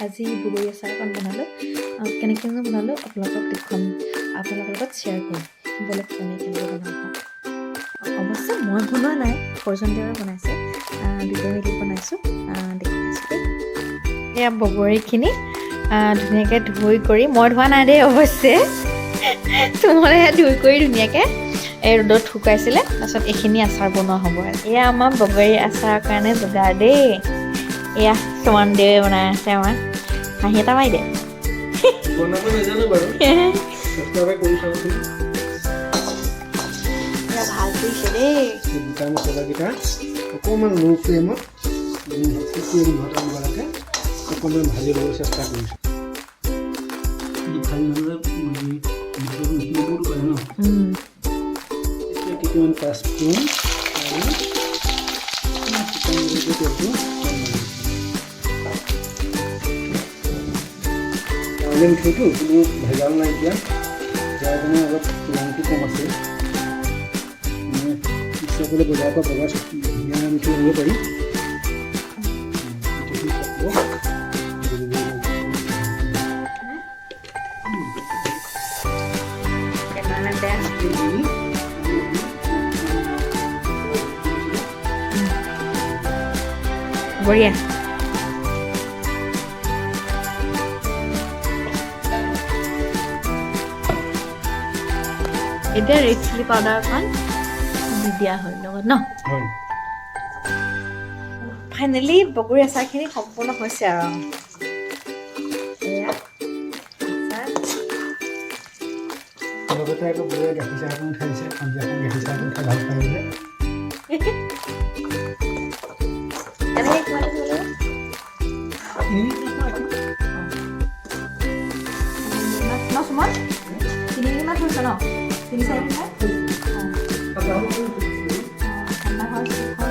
আজি বগৰী আচাৰ অকণ বনালোঁ কেনেকৈ বনালোঁ আপোনালোকক দেখুৱাম আপোনালোকৰ লগত শ্বেয়াৰ কৰিম ব'লক কেনেকৈ বনাওঁ অৱশ্যে মই বনোৱা নাই সৰ্জনদেৱে বনাইছে দুটাই মিলি বনাইছোঁ দেখুৱাইছোঁ দেই এয়া বগৰীখিনি ধুনীয়াকৈ ধুই কৰি মই ধোৱা নাই দেই অৱশ্যে তোমালোকে ধুই কৰি ধুনীয়াকৈ এই ৰ'দত শুকাইছিলে তাৰপিছত এইখিনি আচাৰ বনোৱা হ'ব আৰু এয়া আমাৰ বগৰী আচাৰৰ কাৰণে যোগাৰ দেই এয়া সমান দেৱে বনাই আছে আমাৰ হাঁহি এটা মাৰি দে বনাব নাজানো বাৰু চেষ্টা কৰি চাওঁচোন এয়া ভাল কৰিছে দেই গোটা মছলাকেইটা অকণমান ল' ফ্লেমত ঘটাবলৈকে অকণমান ভাজিবলৈ চেষ্টা কৰিছোঁ কিছুমান পাঁচফোৰণ আৰু মিঠৈটো কোনো ভেজাল নাইকিয়া যাৰ কাৰণে অলপ ৰংটো কম আছে ইচ্ছা কৰিলে বজাৰৰ পৰা বগা ধুনীয়া মিঠৈ আনিব পাৰি বঢ়িয়া এতিয়া ৰেড চিলি পাউডাৰ অকণ দি দিয়া হয় লগত ন ফাইনেলি বগৰী আচাৰখিনি সম্পূৰ্ণ হৈছে আৰু লগতে আকৌ বৌয়ে গাখীৰ চাহ অকণ খাইছে সন্ধিয়াখন গাখীৰ চাহ অকণ খাই ভাল পায় বোলে তিনিদিনমান হৈছে ন তিনি চাৰি ঠাণ্ডা হয়